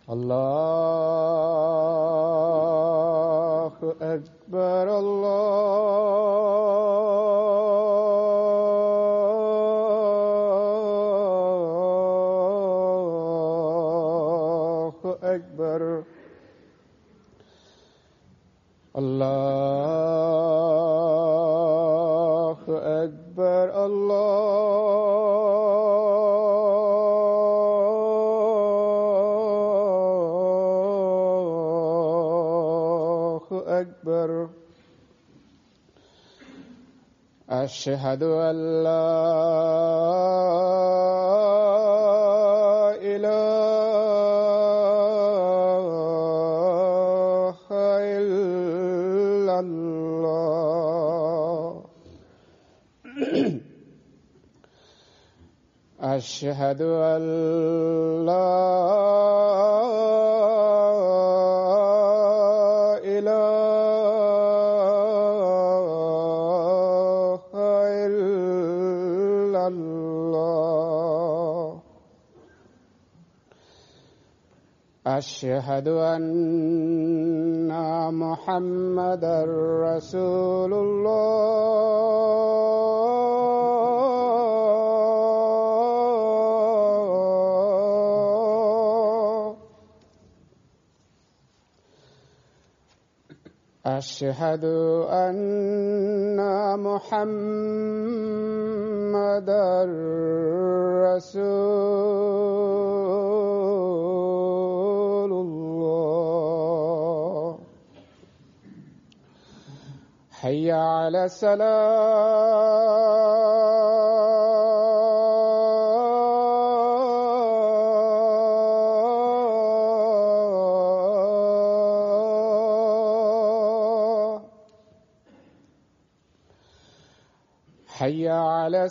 الله أكبر الله أكبر الله أكبر الله أكبر أشهد أن لا إله إلا الله أشهد أن لا إله إلا الله أشهد أن محمدًا رسول الله أشهد أن محمدًا رسول الله حي على الصلاة حي على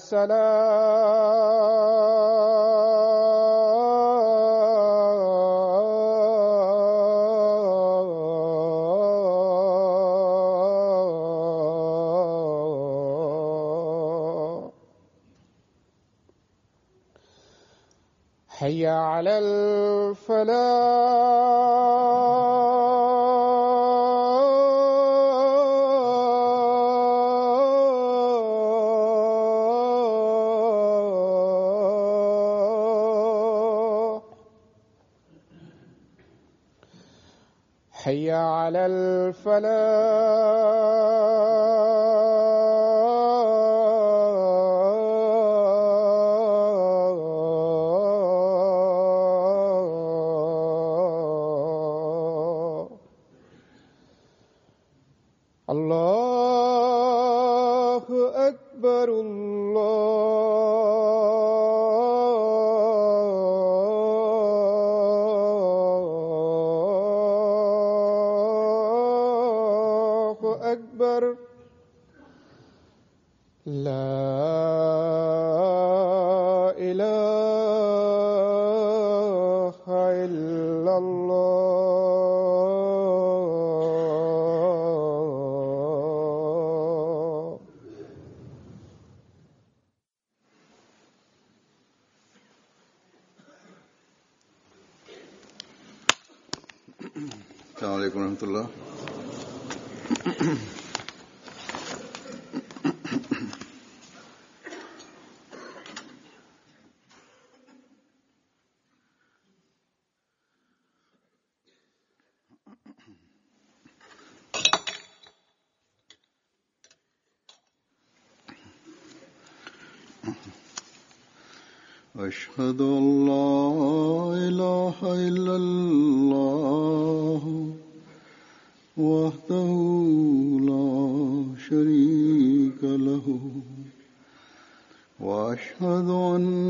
الصلاة حي على الفلاح حي على الفلاح الله أكبر الله أكبر لا إله إلا الله السلام عليكم ورحمة الله. أشهد أن لا إله إلا الله وحده لا شريك له وأشهد أن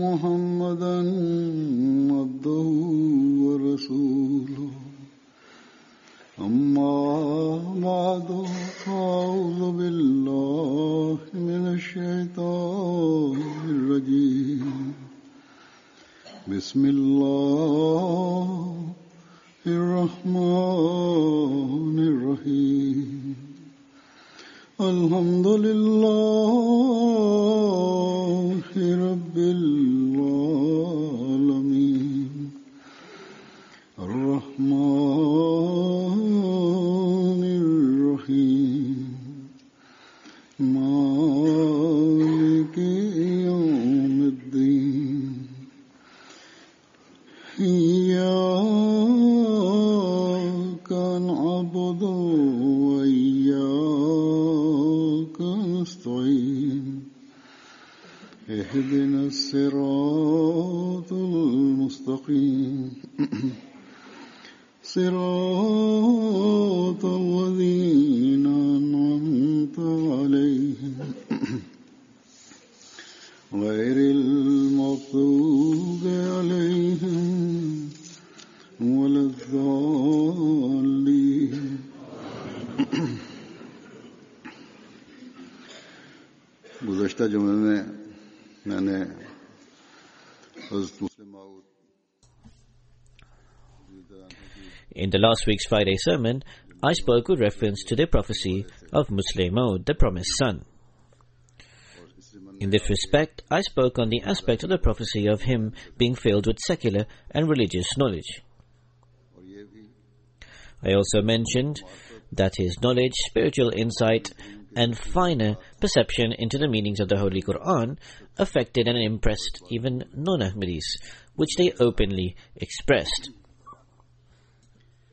محمدًا عبده ورسوله أما بعد فأعوذ بالله من الشيطان الرجيم بسم الله الرحمن الرحيم الحمد لله رب العالمين اهدنا الصراط المستقيم صراط الذين أنعمت عليهم غير المغضوب عليهم ولا الضالين. गुज़श्ता जुमे में मैंने In the last week's Friday sermon, I spoke with reference to the prophecy of Musleh Maud, the promised son. In this respect, I spoke on the aspect of the prophecy of him being filled with secular and religious knowledge. I also mentioned that his knowledge, spiritual insight, and finer perception into the meanings of the Holy Quran affected and impressed even non-Ahmadis, which they openly expressed.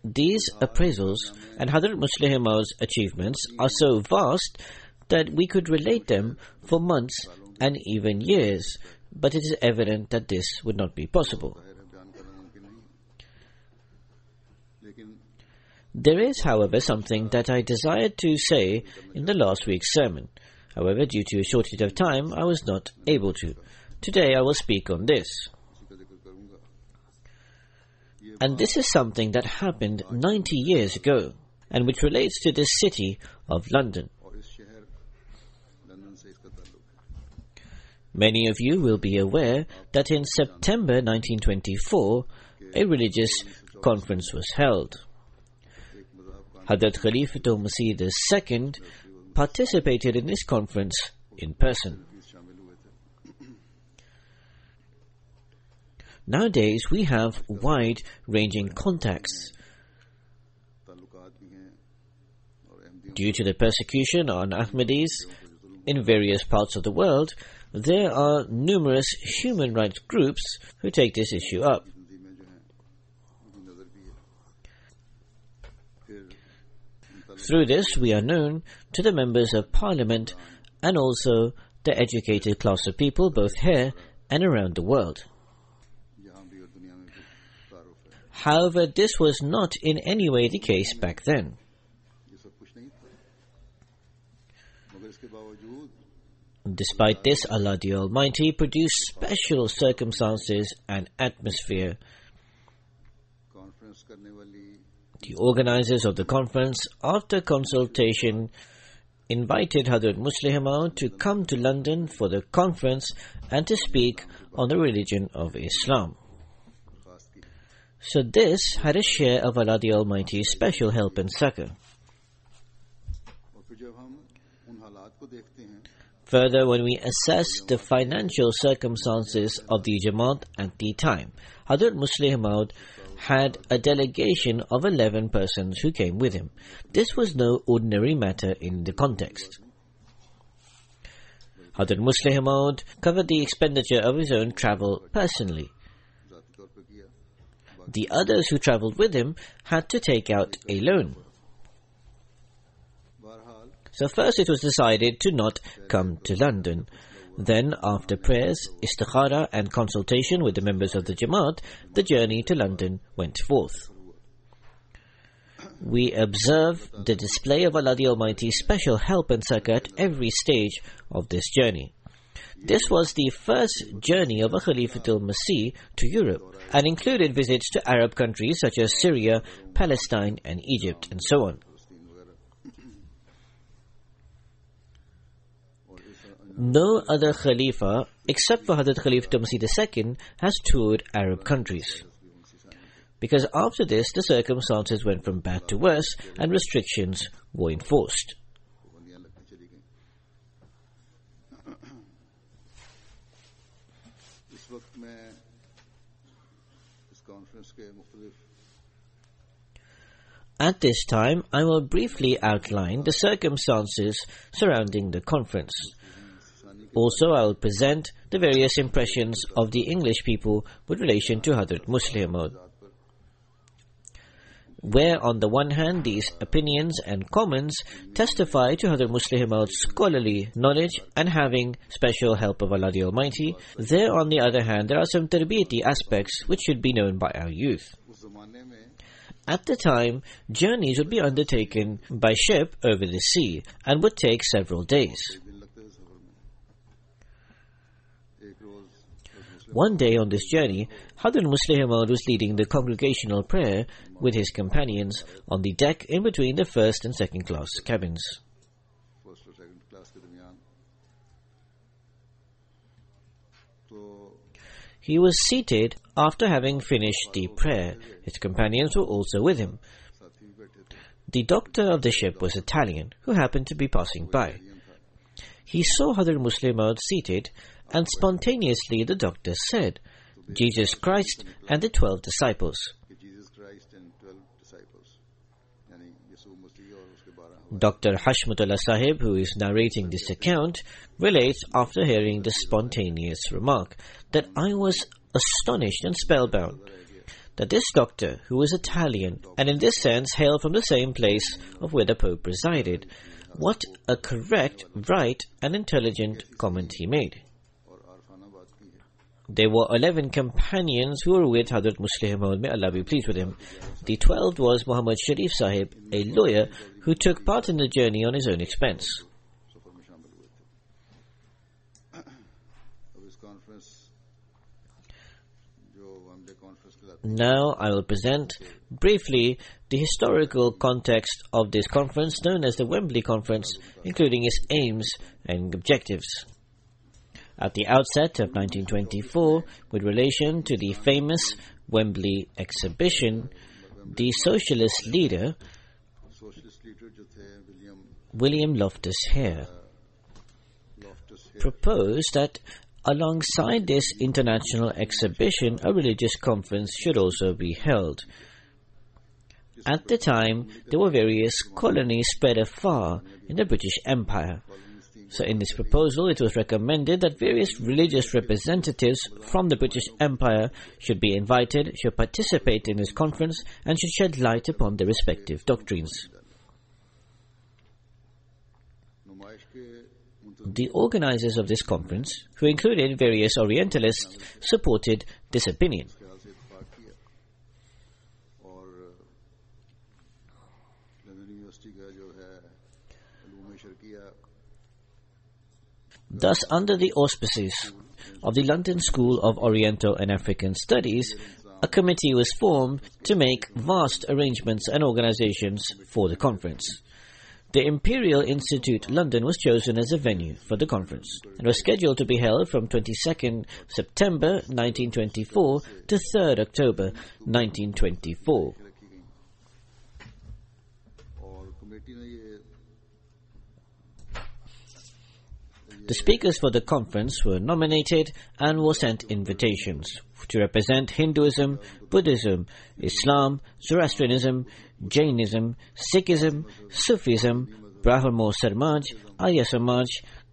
These appraisals and Hazrat Musleh Maud's achievements are so vast that we could relate them for months and even years, but it is evident that this would not be possible. There is, however, something that I desired to say in the last week's sermon. However, due to a shortage of time, I was not able to. Today I will speak on this. And this is something that happened 90 years ago, and which relates to this city of London. Many of you will be aware that in September 1924, a religious conference was held. Hazrat Khalifatul Masih II participated in this conference in person. Nowadays, we have wide-ranging contacts. Due to the persecution on Ahmadis in various parts of the world, there are numerous human rights groups who take this issue up. Through this, we are known to the members of Parliament and also the educated class of people both here and around the world. However, this was not in any way the case back then. Despite this, Allah the Almighty produced special circumstances and atmosphere. The organizers of the conference, after consultation, invited Hazrat Musleh Maud to come to London for the conference and to speak on the religion of Islam. So this had a share of Allah the Almighty's special help and succor. Further, when we assess the financial circumstances of the Jamaat at the time, Hazrat Musleh Maud had a delegation of 11 persons who came with him. This was no ordinary matter in the context. Hazrat Musleh Maud covered the expenditure of his own travel personally. The others who travelled with him had to take out a loan. So first it was decided to not come to London. Then, after prayers, istikhara and consultation with the members of the Jamaat, the journey to London went forth. We observe the display of Allah the Almighty's special help and succor at every stage of this journey. This was the first journey of a Khalifatul Masih to Europe and included visits to Arab countries such as Syria, Palestine and Egypt and so on. No other Khalifa, except for Hazrat Khalifatul Masih II, has toured Arab countries. Because after this, the circumstances went from bad to worse and restrictions were enforced. At this time, I will briefly outline the circumstances surrounding the conference. Also, I will present the various impressions of the English people with relation to Hazrat Musleh Maud. where on the one hand these opinions and comments testify to Hazrat Muslih Maud's scholarly knowledge and having special help of Allah the Almighty, there on the other hand there are some tarbiyati aspects which should be known by our youth. At the time, journeys would be undertaken by ship over the sea and would take several days. One day on this journey, Hazrat Muslih Maud was leading the congregational prayer with his companions on the deck in between the first and second class cabins. He was seated after having finished the prayer. His companions were also with him. The doctor of the ship was Italian, who happened to be passing by. He saw Hazrat Muslih Maud seated, and spontaneously the doctor said, "Jesus Christ and the 12 disciples." Dr. Hashmatullah Sahib, who is narrating this account, relates after hearing this spontaneous remark that I was astonished and spellbound that this doctor, who was Italian and in this sense hailed from the same place of where the Pope resided, what a correct, right and intelligent comment he made. There were 11 companions who were with Hazrat Muslih Maud, may Allah be pleased with him. The 12th was Muhammad Sharif Sahib, a lawyer who took part in the journey on his own expense. Now I will present briefly the historical context of this conference known as the Wembley Conference, including its aims and objectives. At the outset of 1924, with relation to the famous Wembley exhibition, the socialist leader, William Loftus Hare, proposed that alongside this international exhibition, a religious conference should also be held. At the time, there were various colonies spread afar in the British Empire. So in this proposal, it was recommended that various religious representatives from the British Empire should be invited, should participate in this conference, and should shed light upon their respective doctrines. The organizers of this conference, who included various Orientalists, supported this opinion. Thus, under the auspices of the London School of Oriental and African Studies, a committee was formed to make vast arrangements and organizations for the conference. The Imperial Institute London was chosen as a venue for the conference and was scheduled to be held from 22nd September 1924 to 3rd October 1924. The speakers for the conference were nominated and were sent invitations to represent Hinduism, Buddhism, Islam, Zoroastrianism, Jainism, Sikhism, Sufism, Brahmo Samaj, Arya Samaj,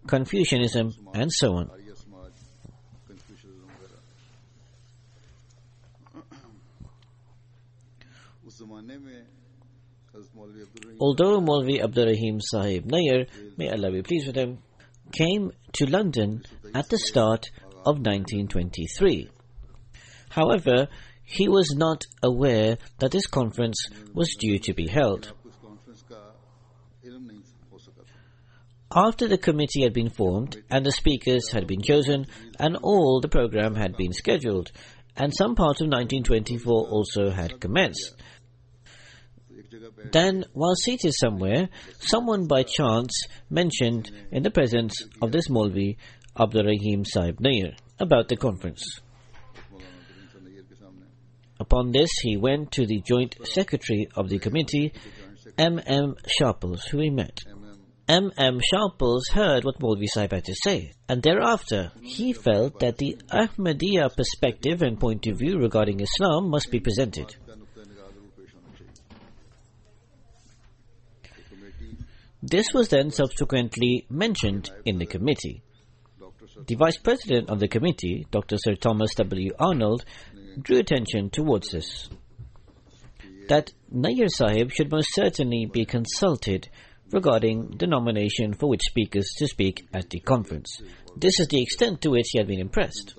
Confucianism, and so on. Although Maulvi Abdur Rahim Sahib Nair, may Allah be pleased with him, came to London at the start of 1923. However, he was not aware that this conference was due to be held. After the committee had been formed and the speakers had been chosen and all the program had been scheduled, and some part of 1924 also had commenced, then, while seated somewhere, someone by chance mentioned in the presence of this Maulvi Abdur Rahim Sahib Nair about the conference. Upon this, he went to the Joint Secretary of the committee, M.M. Sharples, who he met. M.M. Sharples heard what Maulvi Sahib had to say, and thereafter he felt that the Ahmadiyya perspective and point of view regarding Islam must be presented. This was then subsequently mentioned in the committee. The Vice President of the committee, Dr. Sir Thomas W. Arnold, drew attention towards this. that Nayyar Sahib should most certainly be consulted regarding the nomination for which speakers to speak at the conference. This is the extent to which he had been impressed.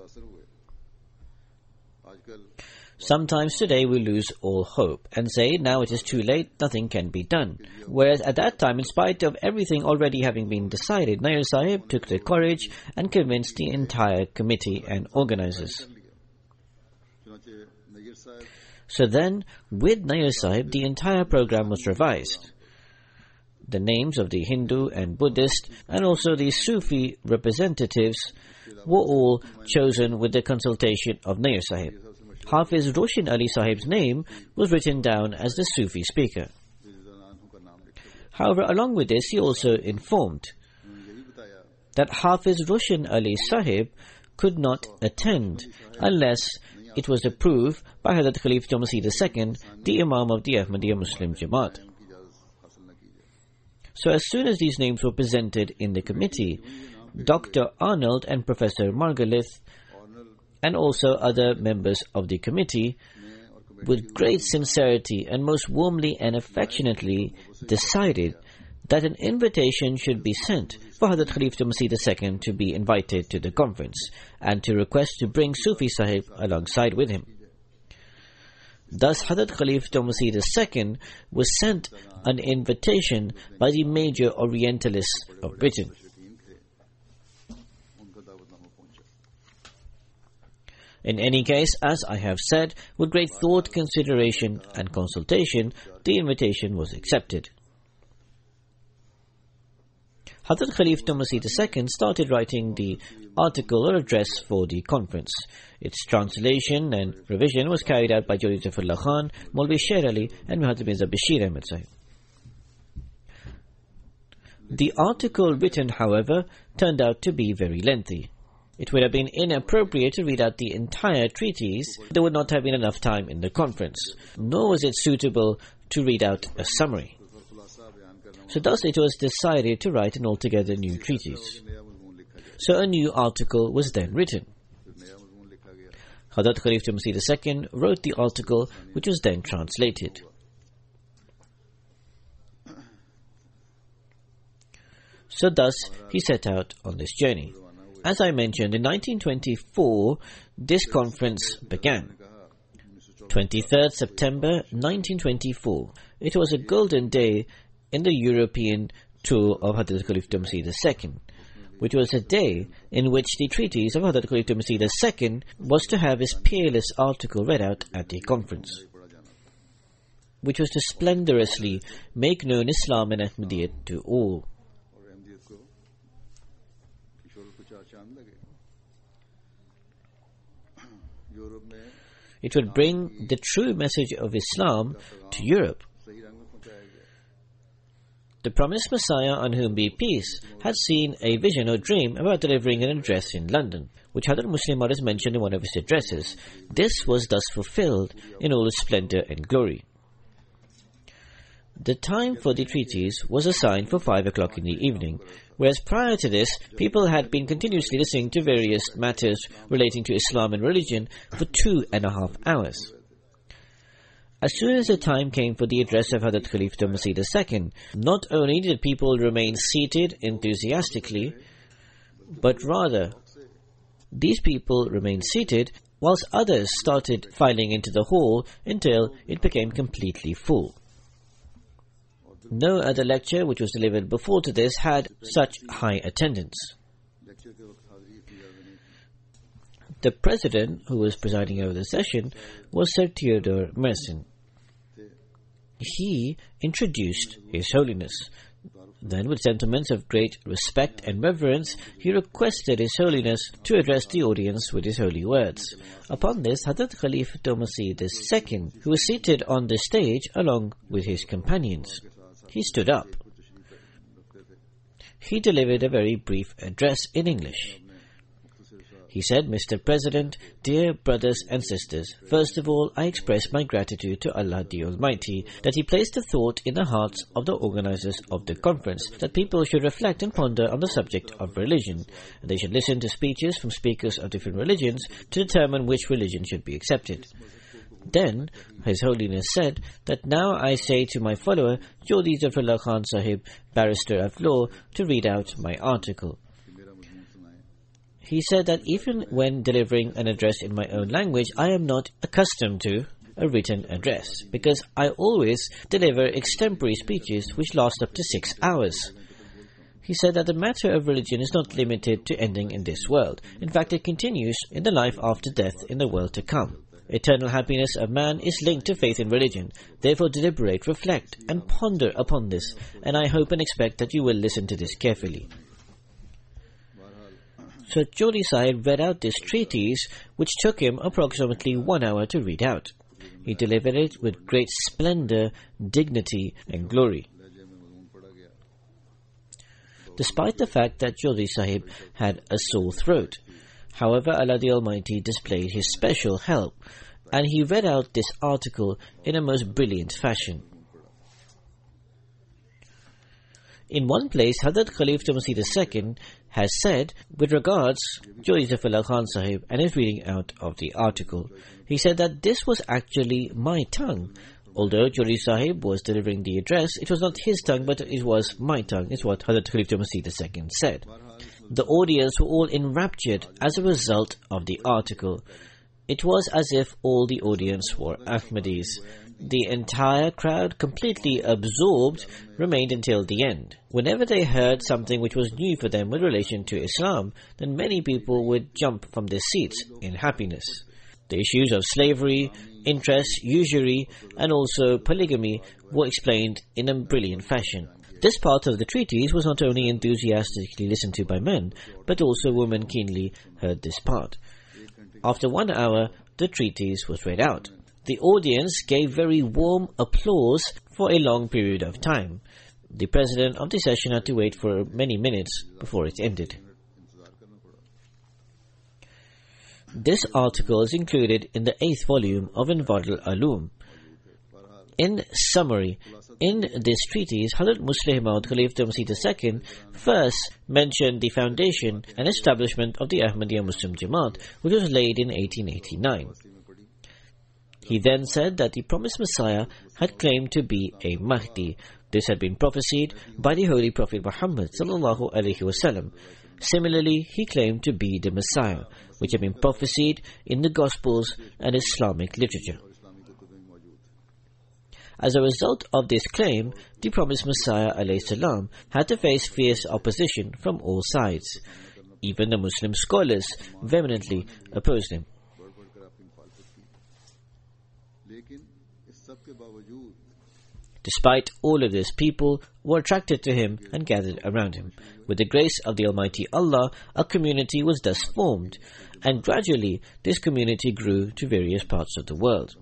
Sometimes today we lose all hope and say, now it is too late, nothing can be done. Whereas at that time, in spite of everything already having been decided, Nayyar Sahib took the courage and convinced the entire committee and organizers. So then, with Nayyar Sahib, the entire program was revised. The names of the Hindu and Buddhist and also the Sufi representatives were all chosen with the consultation of Nayyar Sahib. Hafiz Roshan Ali Sahib's name was written down as the Sufi speaker. However, along with this, he also informed that Hafiz Roshan Ali Sahib could not attend unless it was approved by Hazrat Khalifa Masih II, the Imam of the Ahmadiyya Muslim Jamaat. So as soon as these names were presented in the committee, Dr. Arnold and Professor Margalith and also other members of the committee, with great sincerity and most warmly and affectionately decided that an invitation should be sent for Hazrat Khalifa Masih II to be invited to the conference and to request to bring Sufi Sahib alongside with him. Thus, Hazrat Khalifa Masih II was sent an invitation by the major Orientalists of Britain. In any case, as I have said, with great thought, consideration and consultation, the invitation was accepted. Hazrat Khalifa Masih II started writing the article or address for the conference. Its translation and revision was carried out by Jodi Zafarullah Khan, Maulvi Sher Ali and Muhammad Mirza Bashir Ahmed Sahib. The article written, however, turned out to be very lengthy. It would have been inappropriate to read out the entire treatise. There would not have been enough time in the conference, nor was it suitable to read out a summary. So thus it was decided to write an altogether new treatise. So a new article was then written. Hazrat Khalifa Masih II wrote the article, which was then translated. So thus he set out on this journey. As I mentioned, in 1924, this conference began. 23rd September 1924. It was a golden day in the European tour of Hazrat Khalifa Masih II, which was a day in which the treatise of Hazrat Khalifa Masih II was to have his peerless article read out at the conference, which was to splendorously make known Islam and Ahmadiyyat to all. It would bring the true message of Islam to Europe. The promised Messiah, on whom be peace, had seen a vision or dream about delivering an address in London, which Hazrat Muslim Maud has mentioned in one of his addresses. This was thus fulfilled in all its splendor and glory. The time for the treatise was assigned for 5 o'clock in the evening, whereas prior to this, people had been continuously listening to various matters relating to Islam and religion for 2.5 hours. As soon as the time came for the address of Hazrat Khalifa Masih II, not only did people remain seated enthusiastically, but rather, these people remained seated whilst others started filing into the hall until it became completely full. No other lecture which was delivered before to this had such high attendance. The president who was presiding over the session was Sir Theodore Mersenne. He introduced His Holiness. Then, with sentiments of great respect and reverence, he requested His Holiness to address the audience with his holy words. Upon this, Hazrat Khalifa Masih II, who was seated on the stage along with his companions, he stood up. He delivered a very brief address in English. He said, "Mr. President, dear brothers and sisters, first of all, I express my gratitude to Allah the Almighty that He placed a thought in the hearts of the organizers of the conference that people should reflect and ponder on the subject of religion, and they should listen to speeches from speakers of different religions to determine which religion should be accepted. Then His Holiness said that now I say to my follower, Jodi Zafarullah Khan Sahib, Barrister of Law, to read out my article. He said that even when delivering an address in my own language, I am not accustomed to a written address, because I always deliver extempore speeches which last up to 6 hours. He said that the matter of religion is not limited to ending in this world. In fact, it continues in the life after death in the world to come. Eternal happiness of man is linked to faith in religion. Therefore deliberate, reflect and ponder upon this, and I hope and expect that you will listen to this carefully. So Jodi Sahib read out this treatise, which took him approximately 1 hour to read out. He delivered it with great splendor, dignity and glory. Despite the fact that Jodi Sahib had a sore throat, however, Allah the Almighty displayed His special help, and he read out this article in a most brilliant fashion. In one place, Hazrat Khalifa Masih II has said, with regards Jodi Zafarullah Khan Sahib and his reading out of the article, he said that this was actually my tongue. Although Jodi Sahib was delivering the address, it was not his tongue, but it was my tongue, is what Hazrat Khalifa Masih II said. The audience were all enraptured as a result of the article. It was as if all the audience were Ahmadis. The entire crowd, completely absorbed, remained until the end. Whenever they heard something which was new for them with relation to Islam, then many people would jump from their seats in happiness. The issues of slavery, incest, usury, and also polygamy were explained in a brilliant fashion. This part of the treatise was not only enthusiastically listened to by men, but also women keenly heard this part. After 1 hour, the treatise was read out. The audience gave very warm applause for a long period of time. The president of the session had to wait for many minutes before it ended. This article is included in the 8th volume of Anwar al-Ulum. In summary, in this treatise, Hazrat Muslih Maud Khalifa Masih II first mentioned the foundation and establishment of the Ahmadiyya Muslim Jamaat, which was laid in 1889. He then said that the promised Messiah had claimed to be a Mahdi. This had been prophesied by the Holy Prophet Muhammad sallallahu alaihi wasallam. Similarly, he claimed to be the Messiah, which had been prophesied in the Gospels and Islamic literature. As a result of this claim, the promised Messiah alayhi salam had to face fierce opposition from all sides. Even the Muslim scholars vehemently opposed him. Despite all of this, people were attracted to him and gathered around him. With the grace of the Almighty Allah, a community was thus formed, and gradually this community grew to various parts of the world.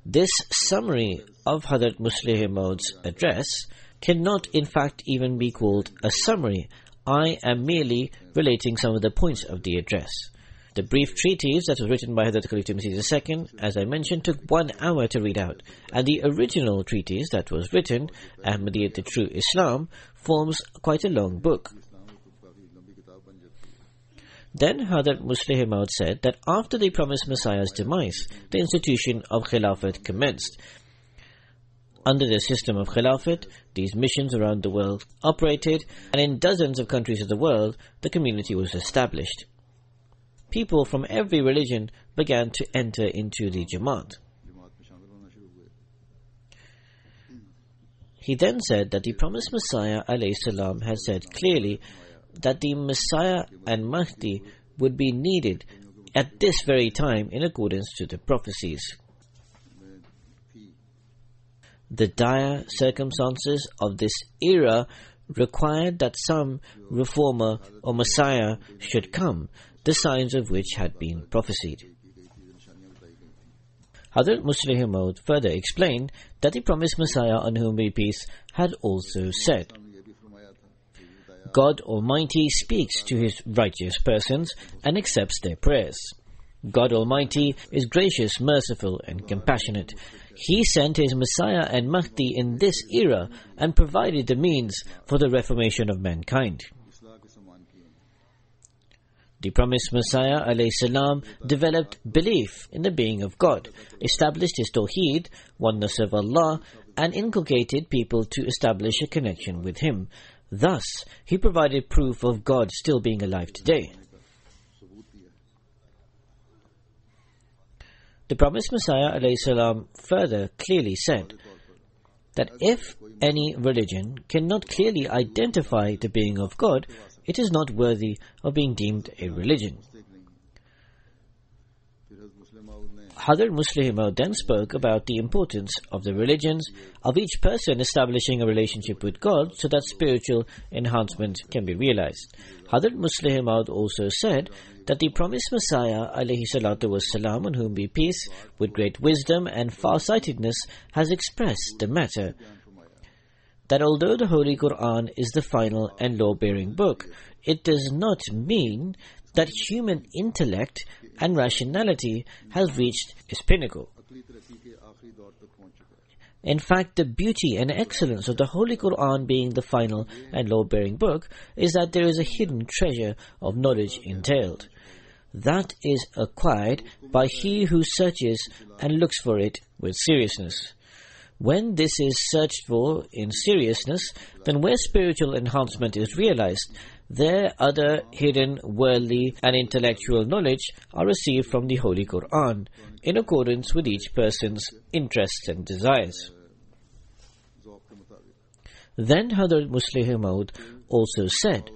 This summary of Hazrat Muslih Maud's address cannot in fact even be called a summary. I am merely relating some of the points of the address. The brief treatise that was written by Hazrat Khalifa Masih II, as I mentioned, took 1 hour to read out, and the original treatise that was written, Ahmadiyyat the True Islam, forms quite a long book. Then Hazrat Muslih Maud said that after the promised Messiah's demise, the institution of Khilafat commenced. Under the system of Khilafat, these missions around the world operated, and in dozens of countries of the world, the community was established. People from every religion began to enter into the Jamaat. He then said that the promised Messiah alayhi salam had said clearly that the Messiah and Mahdi would be needed at this very time in accordance to the prophecies. The dire circumstances of this era required that some reformer or Messiah should come, the signs of which had been prophesied. Hazrat Muslih Maud further explained that the promised Messiah, on whom be peace, had also said, God Almighty speaks to His righteous persons and accepts their prayers. God Almighty is gracious, merciful and compassionate. He sent His Messiah and Mahdi in this era and provided the means for the reformation of mankind. The promised Messiah ﷺ developed belief in the being of God, established his Tawheed, oneness of Allah, and inculcated people to establish a connection with Him. Thus, he provided proof of God still being alive today. The promised Messiah ﷺ further clearly said that if any religion cannot clearly identify the being of God, it is not worthy of being deemed a religion. Hazrat Muslih Maud then spoke about the importance of the religions of each person establishing a relationship with God so that spiritual enhancement can be realized. Hazrat Muslih Maud also said that the promised Messiah ﷺ, on whom be peace, with great wisdom and far-sightedness, has expressed the matter that although the Holy Quran is the final and law-bearing book, it does not mean that human intellect and rationality has reached its pinnacle. In fact, the beauty and excellence of the Holy Quran being the final and law-bearing book is that there is a hidden treasure of knowledge entailed. That is acquired by he who searches and looks for it with seriousness. When this is searched for in seriousness, then where spiritual enhancement is realized, there other hidden worldly and intellectual knowledge are received from the Holy Quran, in accordance with each person's interests and desires. Then Hazrat Muslih Maud also said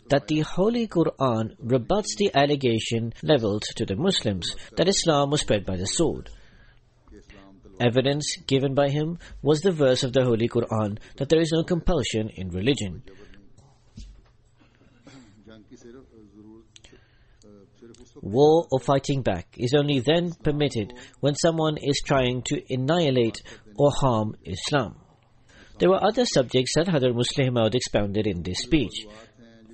that the Holy Quran rebuts the allegation levelled to the Muslims that Islam was spread by the sword. Evidence given by him was the verse of the Holy Quran that there is no compulsion in religion. War or fighting back is only then permitted when someone is trying to annihilate or harm Islam. There were other subjects that Hazrat Muslih Maud expounded in this speech.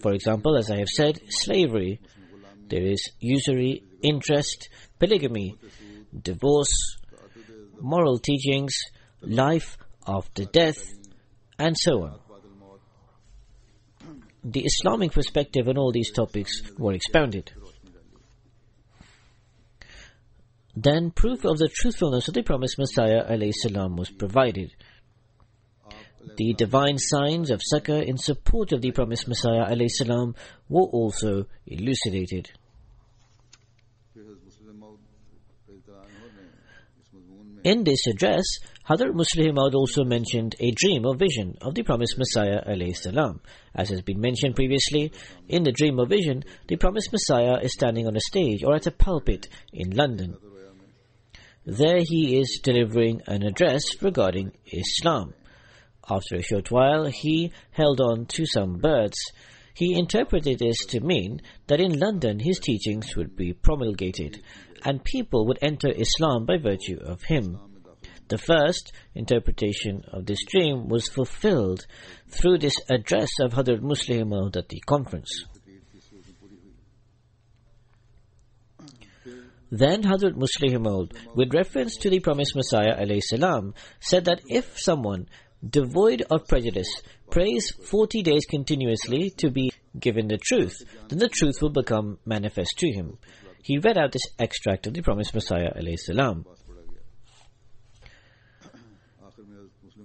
For example, as I have said, slavery. There is usury, interest, polygamy, divorce, moral teachings, life after death, and so on. The Islamic perspective on all these topics were expounded. Then proof of the truthfulness of the promised Messiah ﷺ was provided. The divine signs of succor in support of the promised Messiah ﷺ were also elucidated. In this address, Hazrat Muslih Maud also mentioned a dream or vision of the promised Messiah ﷺ. As has been mentioned previously, in the dream or vision, the promised Messiah is standing on a stage or at a pulpit in London. There he is delivering an address regarding Islam. After a short while, he held on to some birds. He interpreted this to mean that in London his teachings would be promulgated, and people would enter Islam by virtue of him. The first interpretation of this dream was fulfilled through this address of Hazrat Muslih Maud at the conference. Then Hazrat Muslih Maud, with reference to the promised Messiah ﷺ, said that if someone devoid of prejudice prays 40 days continuously to be given the truth, then the truth will become manifest to him. He read out this extract of the promised Messiah ﷺ.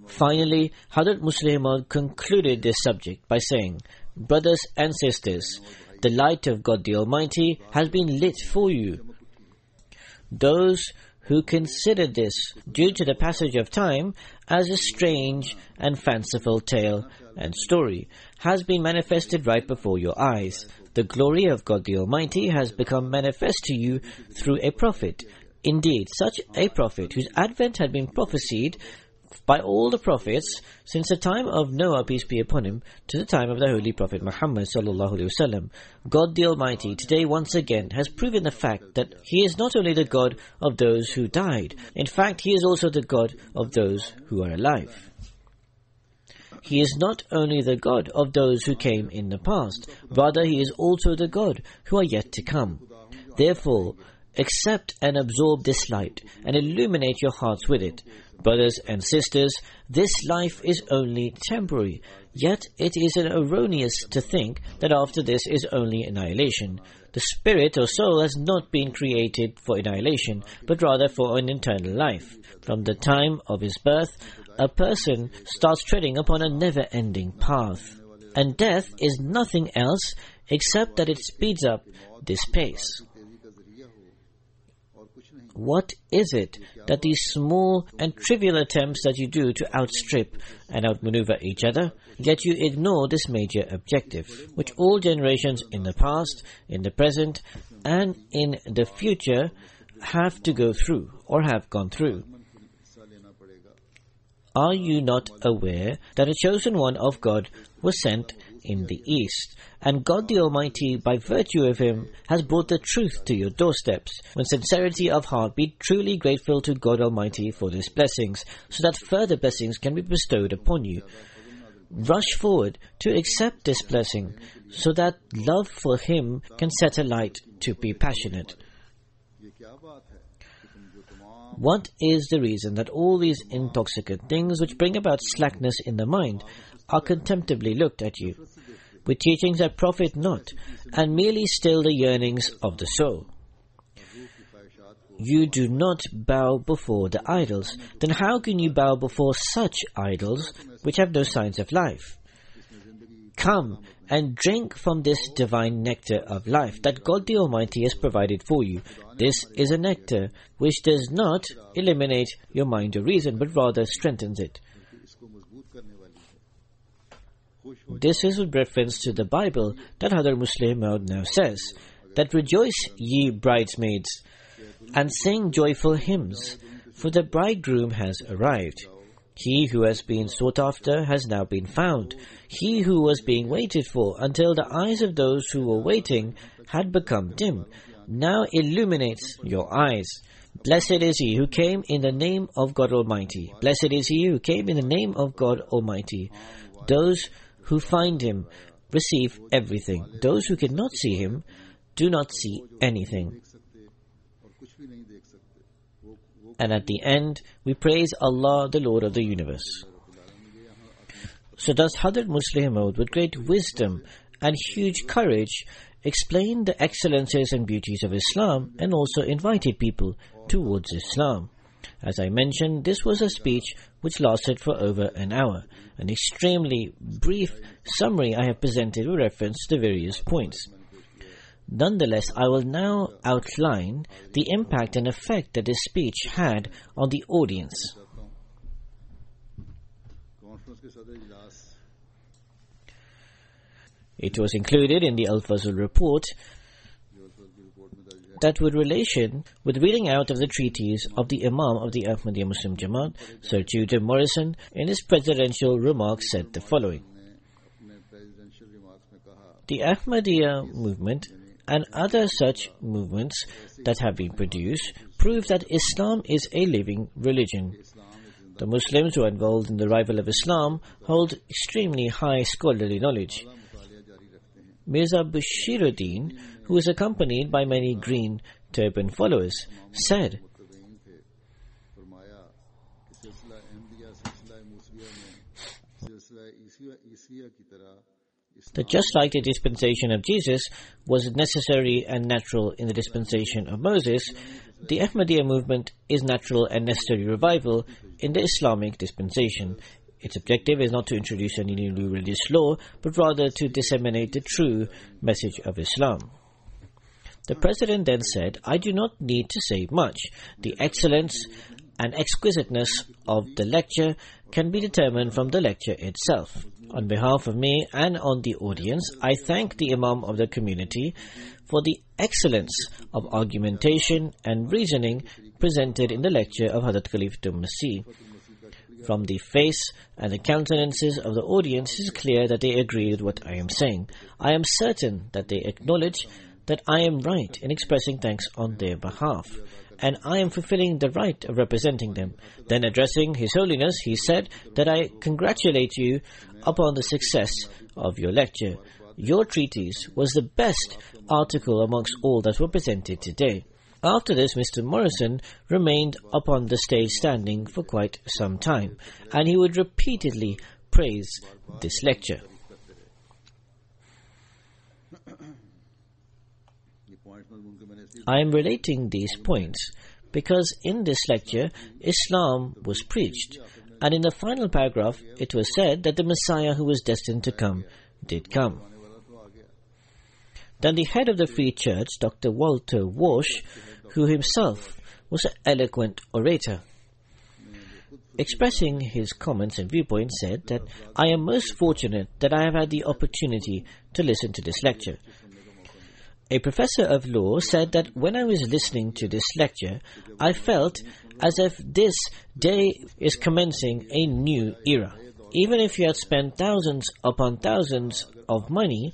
Finally, Hazrat Muslih Maud concluded this subject by saying, "Brothers and sisters, the light of God the Almighty has been lit for you. Those who consider this, due to the passage of time, as a strange and fanciful tale and story, has been manifested right before your eyes. The glory of God the Almighty has become manifest to you through a prophet. Indeed, such a prophet whose advent had been prophesied by all the prophets since the time of Noah, peace be upon him, to the time of the Holy Prophet Muhammad sallallahu alaihi wasallam. God the Almighty today once again has proven the fact that He is not only the God of those who died, in fact He is also the God of those who are alive. He is not only the God of those who came in the past, rather He is also the God who are yet to come. Therefore, accept and absorb this light and illuminate your hearts with it. Brothers and sisters, this life is only temporary, Yet it is erroneous to think that after this is only annihilation. The spirit or soul has not been created for annihilation, but rather for an eternal life. From the time of his birth, a person starts treading upon a never-ending path. And death is nothing else except that it speeds up this pace. What is it that these small and trivial attempts that you do to outstrip and outmaneuver each other, yet you ignore this major objective, which all generations in the past, in the present, and in the future have to go through or have gone through? Are you not aware that a chosen one of God was sent in the East, and God the Almighty, by virtue of him, has brought the truth to your doorsteps? When sincerity of heart, be truly grateful to God Almighty for these blessings, so that further blessings can be bestowed upon you. Rush forward to accept this blessing, so that love for him can set a light to be passionate. What is the reason that all these intoxicant things which bring about slackness in the mind are contemptibly looked at you, with teachings that profit not, and merely still the yearnings of the soul? You do not bow before the idols. Then how can you bow before such idols which have no signs of life? Come and drink from this divine nectar of life that God the Almighty has provided for you. This is a nectar which does not eliminate your mind or reason, but rather strengthens it. This is with reference to the Bible that Hazrat Musleh Maud now says, that rejoice ye bridesmaids, and sing joyful hymns, for the bridegroom has arrived. He who has been sought after has now been found. He who was being waited for until the eyes of those who were waiting had become dim, now illuminates your eyes. Blessed is he who came in the name of God Almighty. Blessed is he who came in the name of God Almighty. Those who find him receive everything. Those who cannot see him do not see anything. And at the end, we praise Allah, the Lord of the universe. So does Hazrat Musleh Maud, with great wisdom and huge courage, explain the excellences and beauties of Islam, and also invited people towards Islam. As I mentioned, this was a speech which lasted for over an hour. An extremely brief summary I have presented with reference to various points. Nonetheless, I will now outline the impact and effect that this speech had on the audience. It was included in the Al-Fazl report that with relation with reading out of the treatise of the Imam of the Ahmadiyya Muslim Jamaat, Sir Judah Morrison, in his presidential remarks said the following: the Ahmadiyya movement and other such movements that have been produced prove that Islam is a living religion. The Muslims who are involved in the revival of Islam hold extremely high scholarly knowledge. Mirza Bashiruddin, who was accompanied by many green turban followers, said, that just like the dispensation of Jesus was necessary and natural in the dispensation of Moses, the Ahmadiyya movement is natural and necessary revival in the Islamic dispensation. Its objective is not to introduce any new religious law, but rather to disseminate the true message of Islam. The President then said, I do not need to say much. The excellence and exquisiteness of the lecture can be determined from the lecture itself. On behalf of me and on the audience, I thank the Imam of the community for the excellence of argumentation and reasoning presented in the lecture of Hazrat Khalifatul Masih. From the face and the countenances of the audience, it is clear that they agree with what I am saying. I am certain that they acknowledge that I am right in expressing thanks on their behalf, and I am fulfilling the right of representing them. Then addressing His Holiness, he said that I congratulate you upon the success of your lecture. Your treatise was the best article amongst all that were presented today. After this, Mr. Morrison remained upon the stage standing for quite some time, and he would repeatedly praise this lecture. I am relating these points because in this lecture, Islam was preached, and in the final paragraph, it was said that the Messiah who was destined to come did come. Then the head of the Free Church, Dr. Walter Walsh, who himself was an eloquent orator, expressing his comments and viewpoints, said that I am most fortunate that I have had the opportunity to listen to this lecture. A professor of law said that when I was listening to this lecture, I felt as if this day is commencing a new era. Even if you had spent thousands upon thousands of money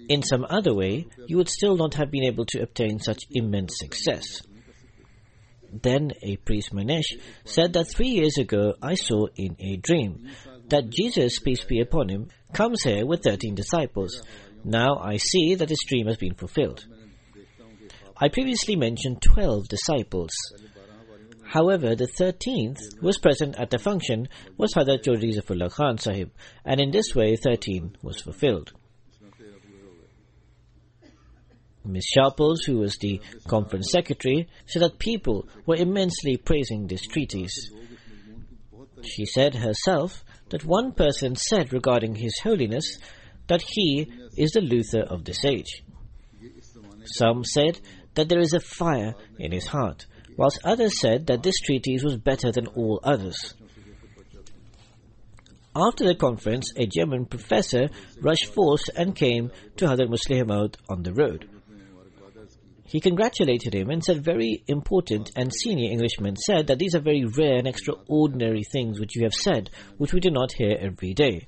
in some other way, you would still not have been able to obtain such immense success. Then a priest, Manesh, said that 3 years ago I saw in a dream that Jesus, peace be upon him, comes here with 13 disciples. Now I see that his dream has been fulfilled. I previously mentioned 12 disciples. However, the 13th who was present at the function was Hazrat Chaudhry Zafrullah Khan Sahib, and in this way 13 was fulfilled. Miss Sharples, who was the conference secretary, said that people were immensely praising this treatise. She said herself that one person said regarding His Holiness that he is the Luther of this age. Some said that there is a fire in his heart, whilst others said that this treatise was better than all others. After the conference, a German professor rushed forth and came to Hazrat Muslih Maud on the road. He congratulated him and said very important and senior Englishmen said that these are very rare and extraordinary things which you have said, which we do not hear every day.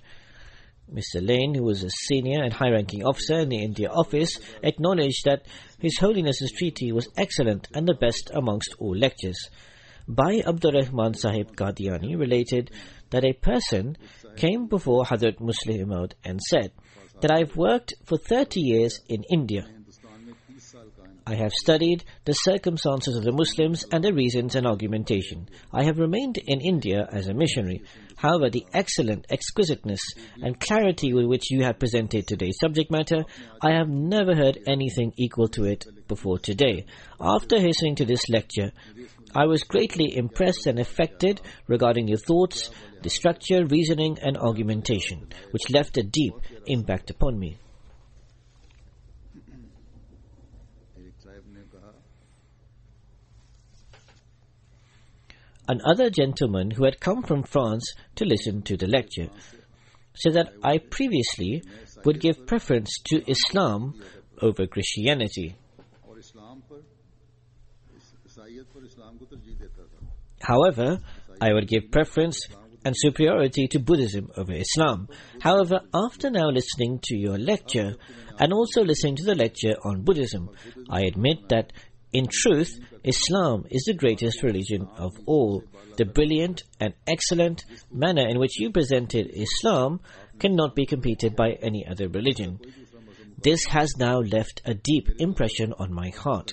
Mr. Lane, who was a senior and high-ranking officer in the India office, acknowledged that His Holiness's treaty was excellent and the best amongst all lectures. Bhai Abdur Rahman Sahib Qadiani related that a person came before Hazrat Muslih Maud and said that I have worked for 30 years in India. I have studied the circumstances of the Muslims and their reasons and argumentation. I have remained in India as a missionary. However, the excellent exquisiteness and clarity with which you have presented today's subject matter, I have never heard anything equal to it before today. After listening to this lecture, I was greatly impressed and affected regarding your thoughts, the structure, reasoning and argumentation, which left a deep impact upon me. Another gentleman who had come from France to listen to the lecture said that I previously would give preference to Islam over Christianity. However, I would give preference and superiority to Buddhism over Islam. However, after now listening to your lecture and also listening to the lecture on Buddhism, I admit that in truth, Islam is the greatest religion of all. The brilliant and excellent manner in which you presented Islam cannot be competed by any other religion. This has now left a deep impression on my heart.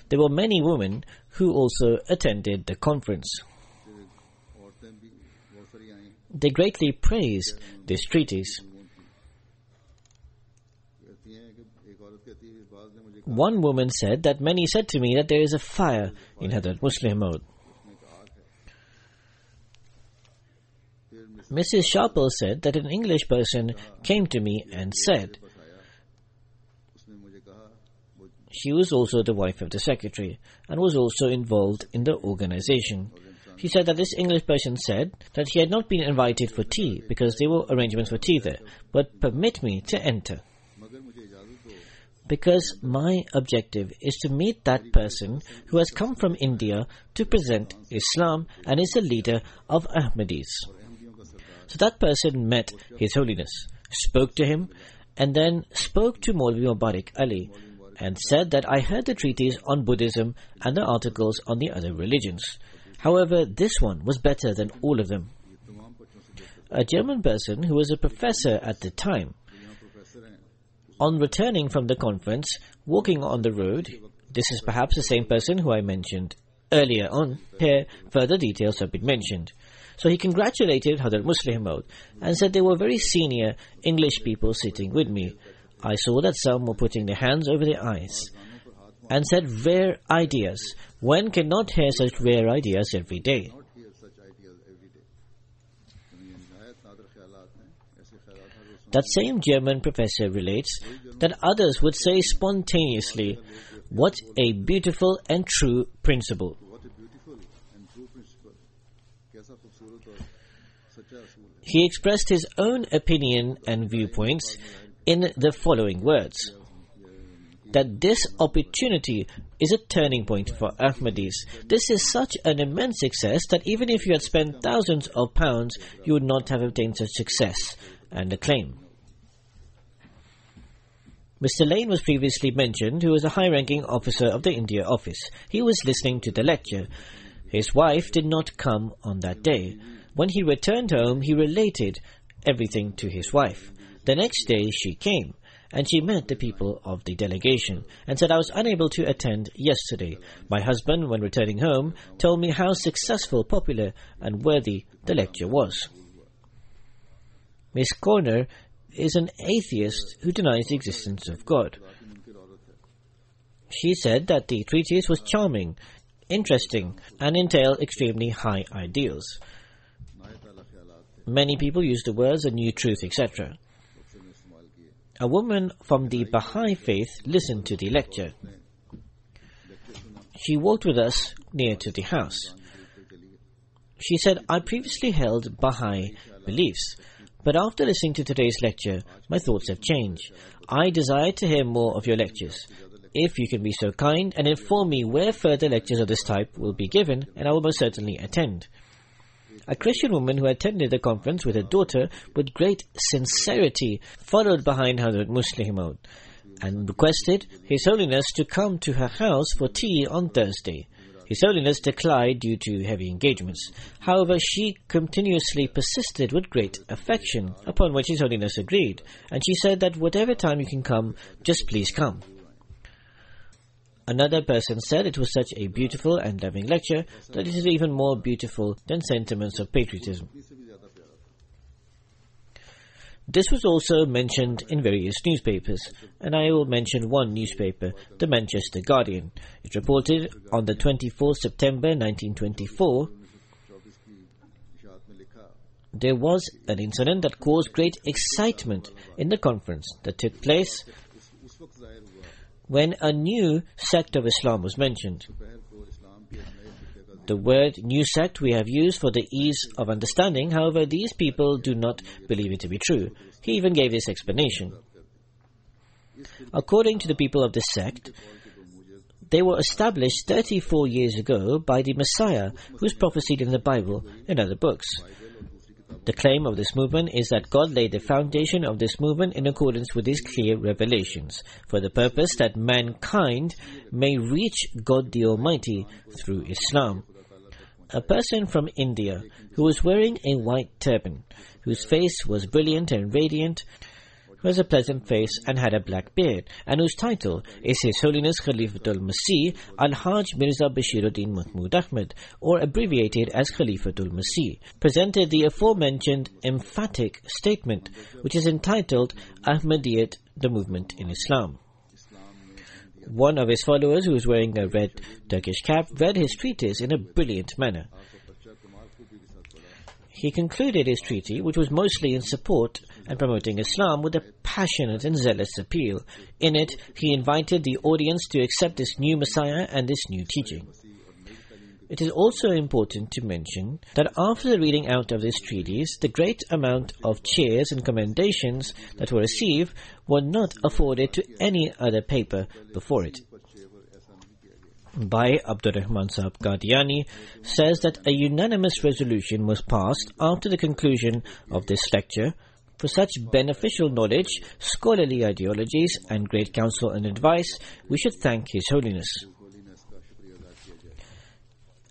There were many women who also attended the conference. They greatly praised this treatise. One woman said that many said to me that there is a fire in Hazrat Muslih Maud. Mrs. Sharples said that an English person came to me and said she was also the wife of the secretary and was also involved in the organization. She said that this English person said that he had not been invited for tea because there were arrangements for tea there, but permit me to enter. Because my objective is to meet that person who has come from India to present Islam and is the leader of Ahmadis. So that person met His Holiness, spoke to him, and then spoke to Maulvi Mubarak Ali and said that I heard the treatise on Buddhism and the articles on the other religions. However, this one was better than all of them. A German person who was a professor at the time, on returning from the conference, walking on the road, this is perhaps the same person who I mentioned earlier on. Here, further details have been mentioned. So he congratulated Hazrat Muslih Maud and said they were very senior English people sitting with me. I saw that some were putting their hands over their eyes and said, rare ideas. One cannot hear such rare ideas every day. That same German professor relates that others would say spontaneously, what a beautiful and true principle. He expressed his own opinion and viewpoints in the following words: that this opportunity is a turning point for Ahmadis. This is such an immense success that even if you had spent thousands of pounds, you would not have obtained such success and acclaim. Mr. Lane was previously mentioned, who was a high-ranking officer of the India office. He was listening to the lecture. His wife did not come on that day. When he returned home, he related everything to his wife. The next day she came, and she met the people of the delegation and said, I was unable to attend yesterday. My husband, when returning home, told me how successful, popular and worthy the lecture was. Miss Corner is an atheist who denies the existence of God. She said that the treatise was charming, interesting, and entailed extremely high ideals. Many people use the words a new truth, etc. A woman from the Baha'i faith listened to the lecture. She walked with us near to the house. She said, I previously held Baha'i beliefs, but after listening to today's lecture, my thoughts have changed. I desire to hear more of your lectures. If you can be so kind and inform me where further lectures of this type will be given, and I will most certainly attend. A Christian woman who attended the conference with her daughter with great sincerity followed behind Hazrat Muslih Maud and requested His Holiness to come to her house for tea on Thursday. His Holiness declined due to heavy engagements. However, she continuously persisted with great affection, upon which His Holiness agreed, and she said that whatever time you can come, just please come. Another person said it was such a beautiful and loving lecture that it is even more beautiful than sentiments of patriotism. This was also mentioned in various newspapers, and I will mention one newspaper, the Manchester Guardian. It reported on the 24th September 1924, there was an incident that caused great excitement in the conference that took place when a new sect of Islam was mentioned. The word new sect we have used for the ease of understanding, however, these people do not believe it to be true. He even gave this explanation. According to the people of this sect, they were established 34 years ago by the Messiah, who is prophesied in the Bible and other books. The claim of this movement is that God laid the foundation of this movement in accordance with His clear revelations, for the purpose that mankind may reach God the Almighty through Islam. A person from India who was wearing a white turban, whose face was brilliant and radiant, who has a pleasant face and had a black beard, and whose title is His Holiness Khalifatul Masih Al-Hajj Mirza Bashiruddin Mahmud Ahmad, or abbreviated as Khalifatul Masih, presented the aforementioned emphatic statement, which is entitled Ahmadiyyat, the Movement in Islam. One of his followers, who was wearing a red Turkish cap, read his treatise in a brilliant manner. He concluded his treatise, which was mostly in support and promoting Islam, with a passionate and zealous appeal. In it, he invited the audience to accept this new Messiah and this new teaching. It is also important to mention that after the reading out of this treatise, the great amount of cheers and commendations that were received were not afforded to any other paper before it. Bhai Abdurrahman Sahab Qadiani says that a unanimous resolution was passed after the conclusion of this lecture. For such beneficial knowledge, scholarly ideologies and great counsel and advice, we should thank His Holiness.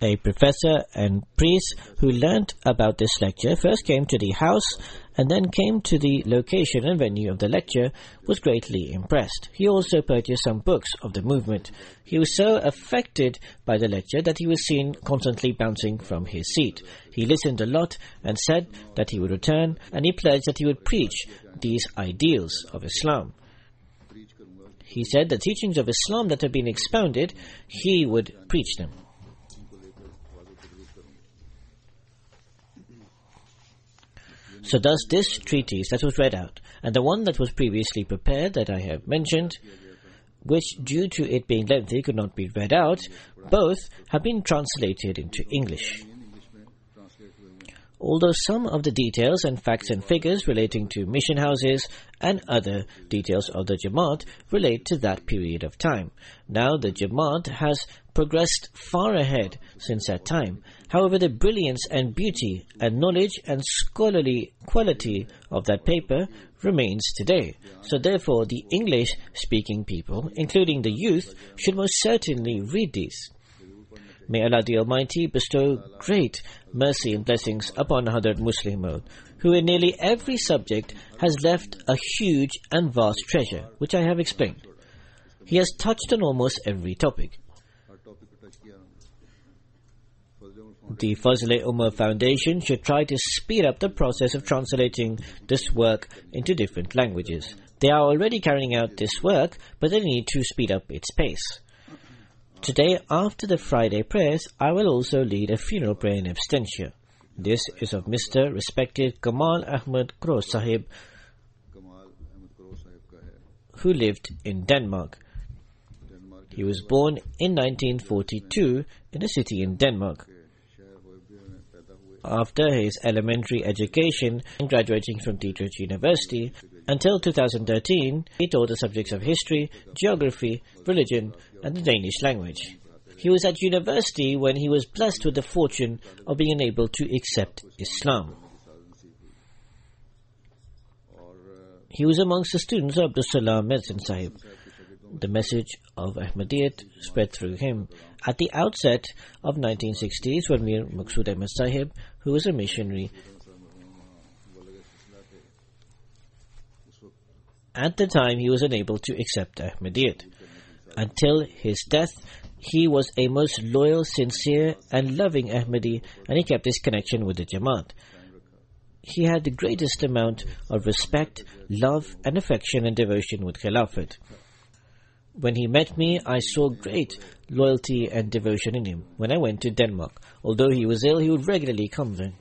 A professor and priest who learnt about this lecture first came to the house and then came to the location and venue of the lecture, was greatly impressed. He also purchased some books of the movement. He was so affected by the lecture that he was seen constantly bouncing from his seat. He listened a lot and said that he would return, and he pledged that he would preach these ideals of Islam. He said the teachings of Islam that have been expounded, he would preach them. So thus this treatise that was read out, and the one that was previously prepared that I have mentioned, which due to it being lengthy could not be read out, both have been translated into English. Although some of the details and facts and figures relating to mission houses and other details of the Jamaat relate to that period of time. Now the Jamaat has progressed far ahead since that time. However, the brilliance and beauty and knowledge and scholarly quality of that paper remains today. So therefore, the English-speaking people, including the youth, should most certainly read these. May Allah the Almighty bestow great mercy and blessings upon Hazrat Muslih Maud, who in nearly every subject has left a huge and vast treasure, which I have explained. He has touched on almost every topic. The Fazl-e-Ummah Foundation should try to speed up the process of translating this work into different languages. They are already carrying out this work, but they need to speed up its pace. Today, after the Friday prayers, I will also lead a funeral prayer in absentia. This is of Mr. Respected Kamal Ahmed Kro Sahib, who lived in Denmark. He was born in 1942 in a city in Denmark. After his elementary education and graduating from Dietrich University, until 2013, he taught the subjects of history, geography, religion, and the Danish language. He was at university when he was blessed with the fortune of being able to accept Islam. He was amongst the students of Abdul Salam Medicine Sahib. The message of Ahmadiyyat spread through him. At the outset of 1960s, when Mir Maqsood Ahmad Sahib, who was a missionary, at the time he was unable to accept Ahmadiyyat. Until his death, he was a most loyal, sincere and loving Ahmadi, and he kept his connection with the Jamaat. He had the greatest amount of respect, love and affection and devotion with Khilafat. When he met me, I saw great loyalty and devotion in him. When I went to Denmark, although he was ill, he would regularly come there.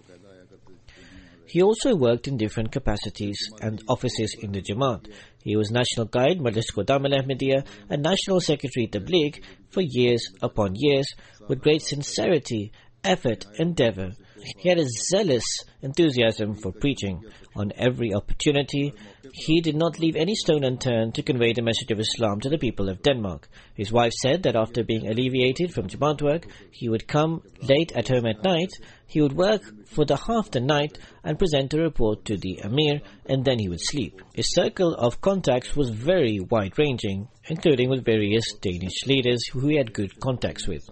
He also worked in different capacities and offices in the Jamaat. He was National Guide, Majlis Qudam al-Ahmadiyya, and National Secretary Tabligh for years upon years, with great sincerity, effort, endeavor. He had a zealous enthusiasm for preaching. On every opportunity, he did not leave any stone unturned to convey the message of Islam to the people of Denmark. His wife said that after being alleviated from Jamaat work, he would come late at home at night, he would work for half the night and present a report to the Amir, and then he would sleep. His circle of contacts was very wide-ranging, including with various Danish leaders who he had good contacts with.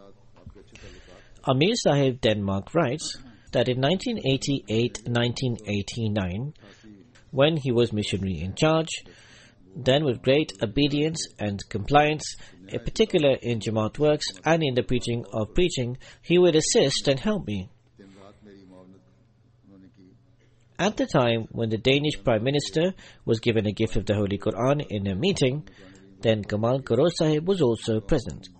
Amir Sahib Denmark writes that in 1988-1989, when he was missionary in charge, then with great obedience and compliance, in particular in Jamaat works and in the preaching, he would assist and help me. At the time when the Danish Prime Minister was given a gift of the Holy Quran in a meeting, then Kamal Karo Sahib was also present.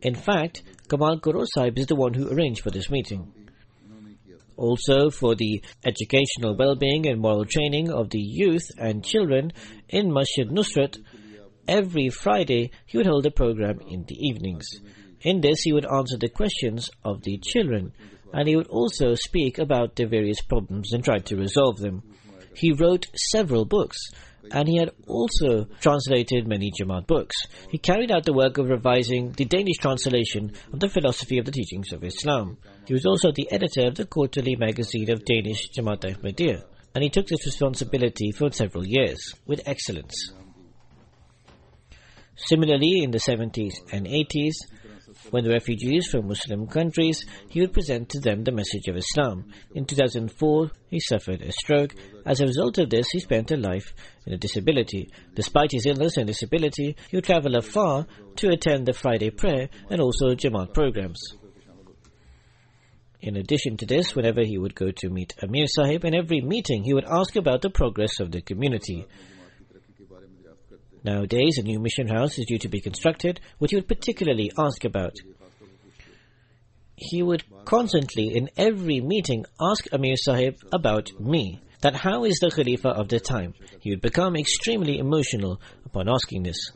In fact, Kamal Karo Sahib is the one who arranged for this meeting. Also, for the educational well-being and moral training of the youth and children in Masjid Nusrat, every Friday he would hold a program in the evenings. In this, he would answer the questions of the children, and he would also speak about the various problems and try to resolve them. He wrote several books, and he had also translated many Jamaat books. He carried out the work of revising the Danish translation of the philosophy of the teachings of Islam. He was also the editor of the quarterly magazine of Danish Jamaat Ahmadiyya, and he took this responsibility for several years with excellence. Similarly, in the 70s and 80s, When the refugees from Muslim countries, he would present to them the message of Islam. In 2004, he suffered a stroke. As a result of this, he spent a life in a disability. Despite his illness and disability, he would travel afar to attend the Friday prayer and also Jamaat programs. In addition to this, whenever he would go to meet Amir Sahib, in every meeting he would ask about the progress of the community. Nowadays, a new mission house is due to be constructed, which he would particularly ask about. He would constantly, in every meeting, ask Amir Sahib about me, that how is the Khalifa of the time. He would become extremely emotional upon asking this.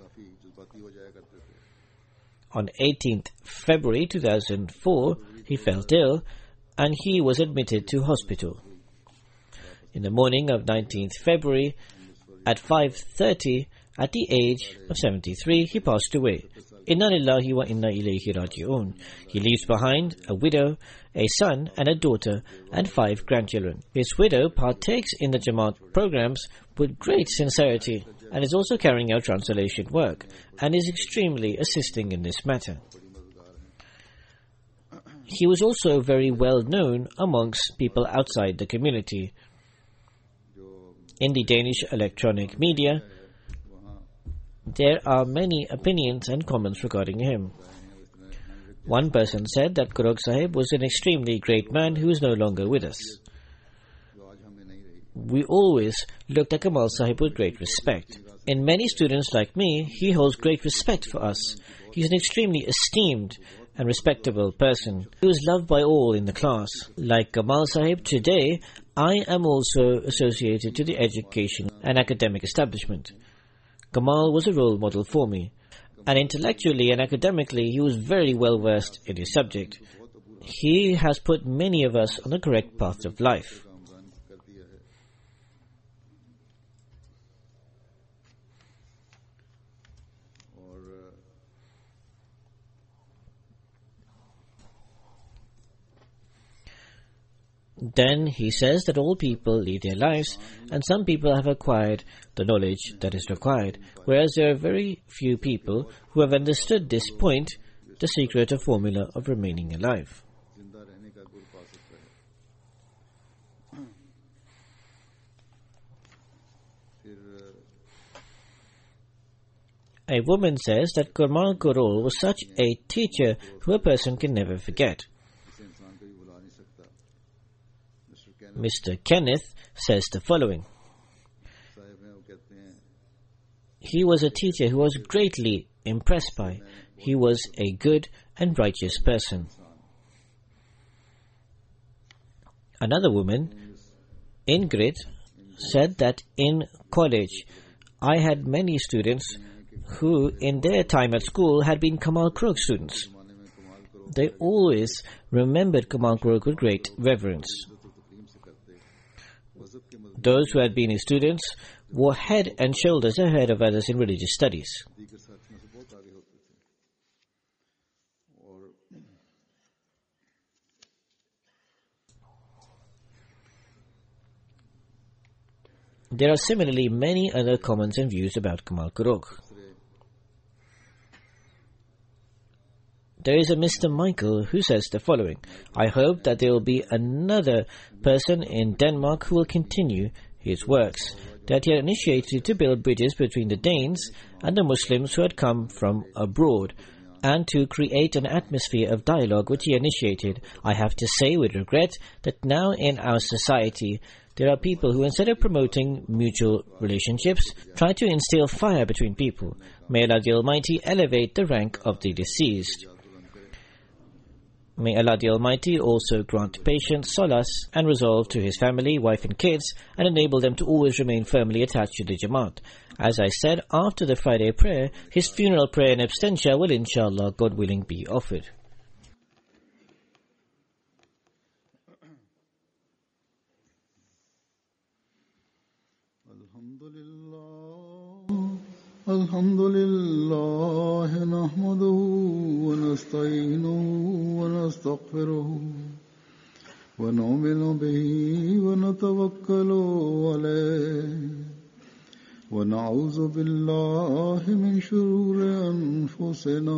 On 18th February 2004, he felt ill and he was admitted to hospital. In the morning of 19th February, at 5:30, at the age of 73, he passed away. Inna lillahi wa inna ilayhi raji'un. He leaves behind a widow, a son and a daughter, and 5 grandchildren. His widow partakes in the Jamaat programs with great sincerity and is also carrying out translation work and is extremely assisting in this matter. He was also very well known amongst people outside the community. In the Danish electronic media, there are many opinions and comments regarding him. One person said that Kurok Sahib was an extremely great man who is no longer with us. We always looked at Kamal Sahib with great respect. In many students like me, he holds great respect for us. He is an extremely esteemed and respectable person. He was loved by all in the class. Like Kamal Sahib, today I am also associated to the education and academic establishment. Kamal was a role model for me, and intellectually and academically he was very well versed in his subject. He has put many of us on the correct path of life. Then he says that all people lead their lives, and some people have acquired the knowledge that is required, whereas there are very few people who have understood this point, the secret or formula of remaining alive. A woman says that Kamal Kurol was such a teacher who a person can never forget. Mr. Kenneth says the following. He was a teacher who I was greatly impressed by. He was a good and righteous person. Another woman, Ingrid, said that in college I had many students who in their time at school had been Kamal Kurok students. They always remembered Kamal Kurok with great reverence. Those who had been his students were head and shoulders ahead of others in religious studies. There are similarly many other comments and views about Kamal Kurok. There is a Mr. Michael who says the following. I hope that there will be another person in Denmark who will continue his works that he had initiated to build bridges between the Danes and the Muslims who had come from abroad, and to create an atmosphere of dialogue which he initiated. I have to say with regret that now in our society there are people who, instead of promoting mutual relationships, try to instill fire between people. May Allah the Almighty elevate the rank of the deceased. May Allah the Almighty also grant patience, solace and resolve to his family, wife and kids, and enable them to always remain firmly attached to the Jamaat. As I said, after the Friday prayer, his funeral prayer in absentia will inshallah, God willing, be offered. Alhamdulillah, nahmaduhu wa nasta'inuhu wa nastaghfiruhu wa nu'minu bihi wa natawakkalu alayhi wa na'udhu billahi min shururi anfusina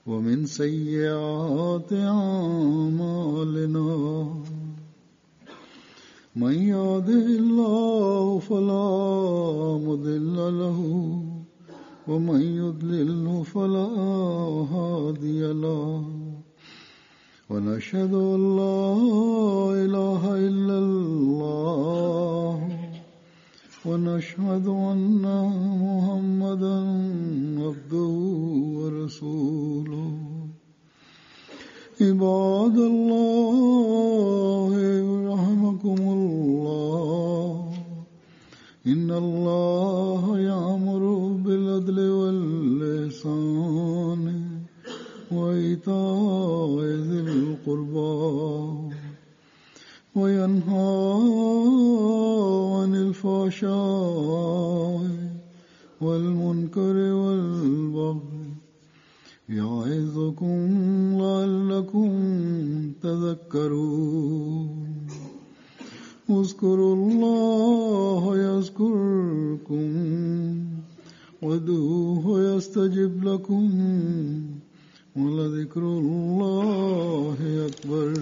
ومن سيئات أعمالنا من يهده الله فلا مضل له ومن يضلل فلا هادي له ونشهد أن لا إله إلا الله ونشهد أن محمدا عبده ورسوله عباد الله رحمكم الله إن الله يأمر بالعدل والإحسان وإيتاء ذي القربى وينهى عن الفحشاء والمنكر والبغي يعظكم لعلكم تذكرون اذكروا الله يذكركم وادعوه يستجب لكم ولذكر الله أكبر